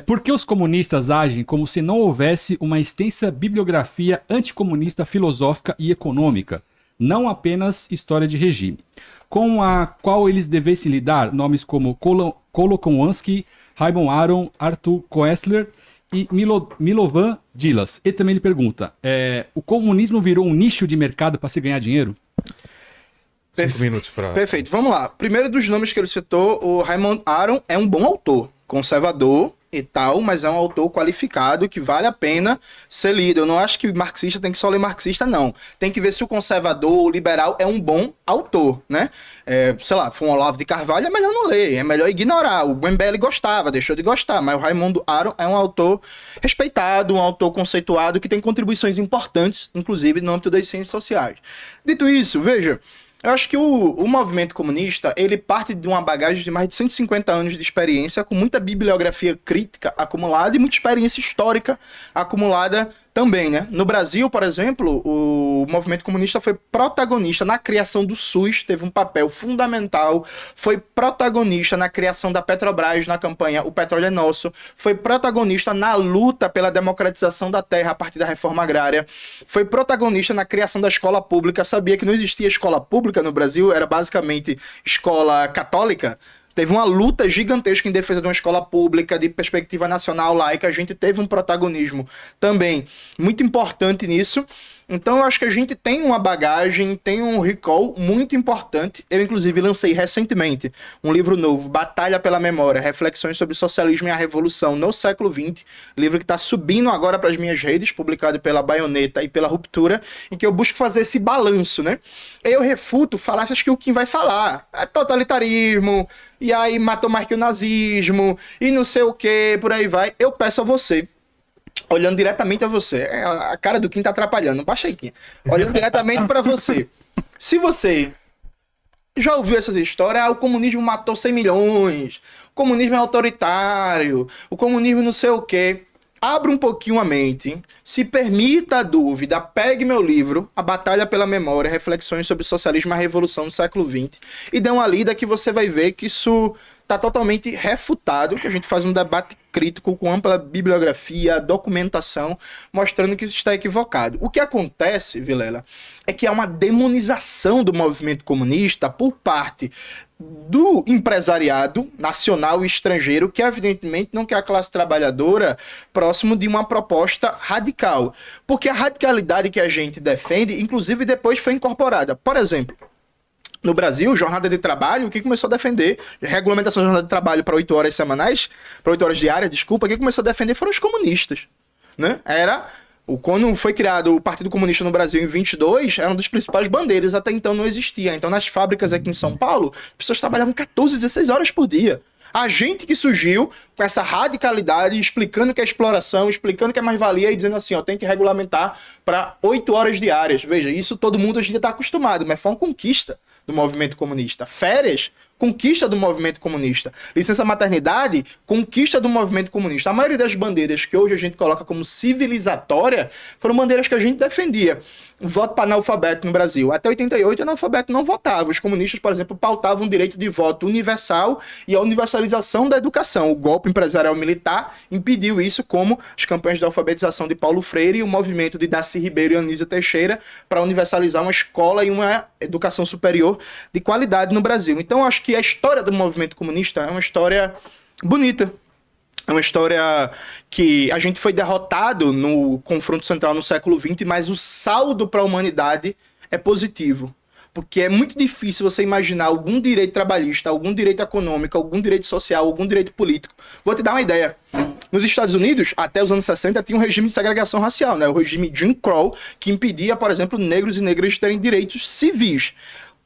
Por que os comunistas agem como se não houvesse uma extensa bibliografia anticomunista filosófica e econômica, não apenas história de regime, com a qual eles devessem lidar nomes como Kolokowansky, Raymond Aron, Arthur Koestler e Milovan Dilas? E também ele pergunta, o comunismo virou um nicho de mercado para se ganhar dinheiro? 5 minutos para... Perfeito, vamos lá. Primeiro dos nomes que ele citou, o Raymond Aron é um bom autor, conservador e tal, mas é um autor qualificado que vale a pena ser lido. Eu não acho que marxista tem que só ler marxista, não. Tem que ver se o conservador ou liberal é um bom autor, né? Sei lá, foi um Olavo de Carvalho, é melhor não ler, é melhor ignorar. O Mbele gostava, deixou de gostar, mas o Raymond Aron é um autor respeitado, um autor conceituado que tem contribuições importantes, inclusive no âmbito das ciências sociais. Dito isso, veja, eu acho que o movimento comunista, ele parte de uma bagagem de mais de 150 anos de experiência, com muita bibliografia crítica acumulada e muita experiência histórica acumulada também, né? No Brasil, por exemplo, o movimento comunista foi protagonista na criação do SUS, teve um papel fundamental, foi protagonista na criação da Petrobras, na campanha O Petróleo é Nosso, foi protagonista na luta pela democratização da terra a partir da reforma agrária, foi protagonista na criação da escola pública. Sabia que não existia escola pública no Brasil, era basicamente escola católica? Teve uma luta gigantesca em defesa de uma escola pública, de perspectiva nacional laica. A gente teve um protagonismo também muito importante nisso. Então eu acho que a gente tem uma bagagem, tem um recall muito importante. Eu, inclusive, lancei recentemente um livro novo, Batalha pela Memória, Reflexões sobre o Socialismo e a Revolução no Século XX, livro que está subindo agora para as minhas redes, publicado pela Baioneta e pela Ruptura, em que eu busco fazer esse balanço, né? Eu refuto falácias que o Kim vai falar. É totalitarismo, e aí matou mais que o nazismo, e não sei o que, por aí vai. Eu peço a você, olhando diretamente a você, a cara do Kim tá atrapalhando, baixa aí, Kim. Olhando diretamente para você. Se você já ouviu essas histórias, o comunismo matou 100 milhões, o comunismo é autoritário, o comunismo não sei o quê. Abra um pouquinho a mente, se permita a dúvida, pegue meu livro, A Batalha pela Memória, Reflexões sobre o Socialismo e a Revolução no Século XX, e dê uma lida que você vai ver que isso está totalmente refutado, que a gente faz um debate crítico com ampla bibliografia, documentação, mostrando que isso está equivocado. O que acontece, Vilela, é que há uma demonização do movimento comunista por parte do empresariado nacional e estrangeiro, que evidentemente não quer a classe trabalhadora próximo de uma proposta radical. Porque a radicalidade que a gente defende, inclusive, depois foi incorporada. Por exemplo, no Brasil, jornada de trabalho, quem começou a defender regulamentação de jornada de trabalho para 8 horas semanais, para 8 horas diárias, desculpa, quem começou a defender foram os comunistas, né? Quando foi criado o Partido Comunista no Brasil em 22, era uma das principais bandeiras, até então não existia. Então, nas fábricas aqui em São Paulo, as pessoas trabalhavam 14, 16 horas por dia. A gente que surgiu com essa radicalidade, explicando que é exploração, explicando que é mais-valia e dizendo assim, ó, tem que regulamentar para 8 horas diárias. Veja, isso todo mundo hoje em dia está acostumado, mas foi uma conquista do movimento comunista. Férias, conquista do movimento comunista. Licença maternidade, conquista do movimento comunista. A maioria das bandeiras que hoje a gente coloca como civilizatória foram bandeiras que a gente defendia. Voto para analfabeto no Brasil. Até 88, analfabeto não votava. Os comunistas, por exemplo, pautavam o direito de voto universal e a universalização da educação. O golpe empresarial militar impediu isso, como as campanhas de alfabetização de Paulo Freire e o movimento de Darcy Ribeiro e Anísio Teixeira para universalizar uma escola e uma educação superior de qualidade no Brasil. Então, acho que a história do movimento comunista é uma história bonita. É uma história que a gente foi derrotado no confronto central no século XX, mas o saldo para a humanidade é positivo. Porque é muito difícil você imaginar algum direito trabalhista, algum direito econômico, algum direito social, algum direito político. Vou te dar uma ideia. Nos Estados Unidos, até os anos 60, tinha um regime de segregação racial, né? O regime Jim Crow, que impedia, por exemplo, negros e negras de terem direitos civis.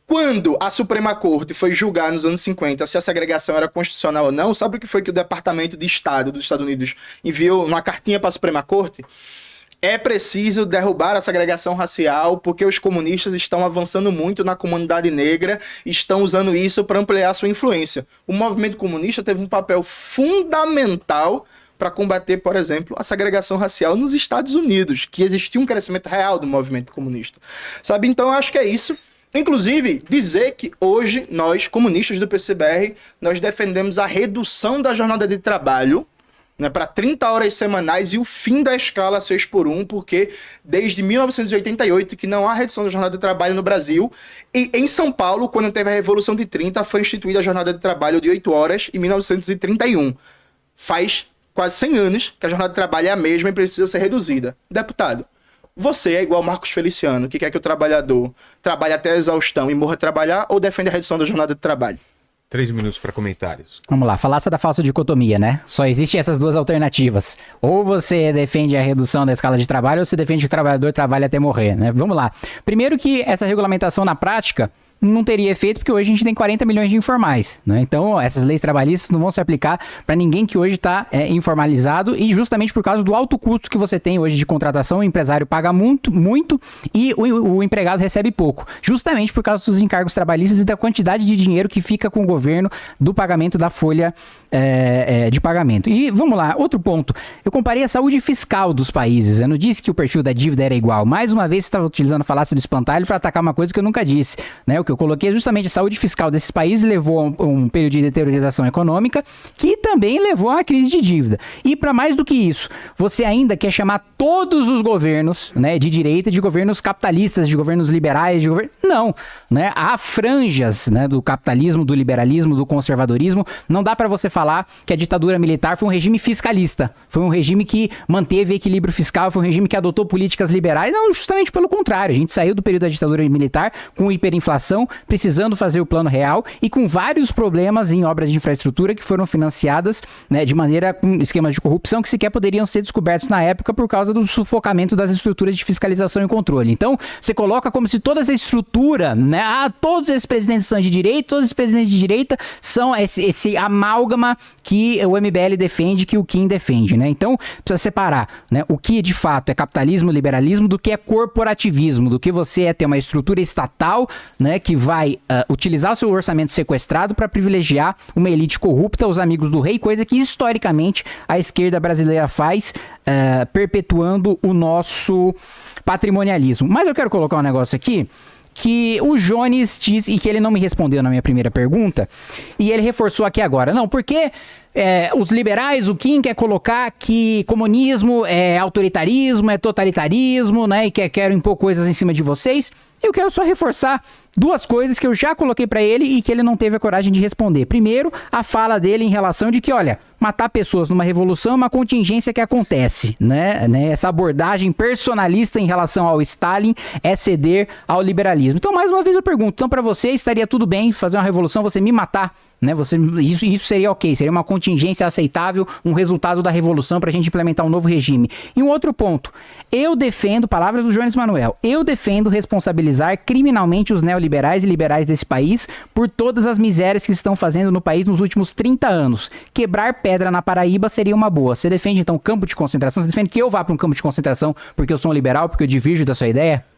Quando a Suprema Corte foi julgar nos anos 50 se a segregação era constitucional ou não, sabe o que foi que o Departamento de Estado dos Estados Unidos enviou uma cartinha para a Suprema Corte? É preciso derrubar a segregação racial porque os comunistas estão avançando muito na comunidade negra e estão usando isso para ampliar sua influência. O movimento comunista teve um papel fundamental para combater, por exemplo, a segregação racial nos Estados Unidos, que existia um crescimento real do movimento comunista. Sabe? Então, eu acho que é isso. Inclusive, dizer que hoje, nós, comunistas do PCBR, nós defendemos a redução da jornada de trabalho né, para 30 horas semanais e o fim da escala 6x1, porque desde 1988 que não há redução da jornada de trabalho no Brasil. E em São Paulo, quando teve a Revolução de 30, foi instituída a jornada de trabalho de 8 horas em 1931. Faz quase 100 anos que a jornada de trabalho é a mesma e precisa ser reduzida. Deputado, você é igual Marcos Feliciano, que quer que o trabalhador trabalhe até a exaustão e morra a trabalhar, ou defende a redução da jornada de trabalho? 3 minutos para comentários. Vamos lá, falácia da falsa dicotomia, né? Só existem essas duas alternativas. Ou você defende a redução da escala de trabalho, ou você defende que o trabalhador trabalhe até morrer, né? Vamos lá. Primeiro que essa regulamentação na prática não teria efeito, porque hoje a gente tem 40 milhões de informais, né? Então, essas leis trabalhistas não vão se aplicar para ninguém que hoje está informalizado, e justamente por causa do alto custo que você tem hoje de contratação, o empresário paga muito e o empregado recebe pouco, justamente por causa dos encargos trabalhistas e da quantidade de dinheiro que fica com o governo do pagamento da folha de pagamento. E vamos lá, outro ponto, eu comparei a saúde fiscal dos países, eu não disse que o perfil da dívida era igual, mais uma vez você estava utilizando a falácia do espantalho para atacar uma coisa que eu nunca disse, né? O que eu coloquei é justamente a saúde fiscal desses países levou a um período de deteriorização econômica que também levou a uma crise de dívida. E para mais do que isso, você ainda quer chamar todos os governos, né, de direita de governos capitalistas, de governos liberais, não, né? Há franjas, né, do capitalismo, do liberalismo, do conservadorismo. Não dá para você falar que a ditadura militar foi um regime fiscalista, foi um regime que manteve equilíbrio fiscal, foi um regime que adotou políticas liberais. Não, justamente pelo contrário, a gente saiu do período da ditadura militar com hiperinflação, precisando fazer o plano real e com vários problemas em obras de infraestrutura que foram financiadas, né, de maneira com esquemas de corrupção que sequer poderiam ser descobertos na época por causa do sufocamento das estruturas de fiscalização e controle. Então, você coloca como se toda essa estrutura, né, todos esses presidentes são de direita, todos esses presidentes de direita são esse amálgama que o MBL defende, que o Kim defende, né? Então, precisa separar, né, o que de fato é capitalismo, liberalismo, do que é corporativismo, do que você é ter uma estrutura estatal, né, que vai utilizar o seu orçamento sequestrado para privilegiar uma elite corrupta, os amigos do rei, coisa que historicamente a esquerda brasileira faz, perpetuando o nosso patrimonialismo. Mas eu quero colocar um negócio aqui que o Jones disse, e que ele não me respondeu na minha primeira pergunta, e ele reforçou aqui agora. Não, porque os liberais, o Kim quer colocar que comunismo é autoritarismo, é totalitarismo, né, e quero impor coisas em cima de vocês. Eu quero só reforçar duas coisas que eu já coloquei para ele e que ele não teve a coragem de responder. Primeiro, a fala dele em relação de que, olha, matar pessoas numa revolução é uma contingência que acontece, né? Essa abordagem personalista em relação ao Stalin é ceder ao liberalismo. Então, mais uma vez eu pergunto, então para você estaria tudo bem fazer uma revolução, você me matar, né? Isso seria ok, seria uma contingência aceitável, um resultado da revolução para a gente implementar um novo regime. E um outro ponto, eu defendo, palavras do Jones Manuel, eu defendo responsabilizar criminalmente os neoliberais e liberais desse país por todas as misérias que estão fazendo no país nos últimos 30 anos. Quebrar pedra na Paraíba seria uma boa. Você defende então campo de concentração? Você defende que eu vá para um campo de concentração porque eu sou um liberal, porque eu divirjo da sua ideia?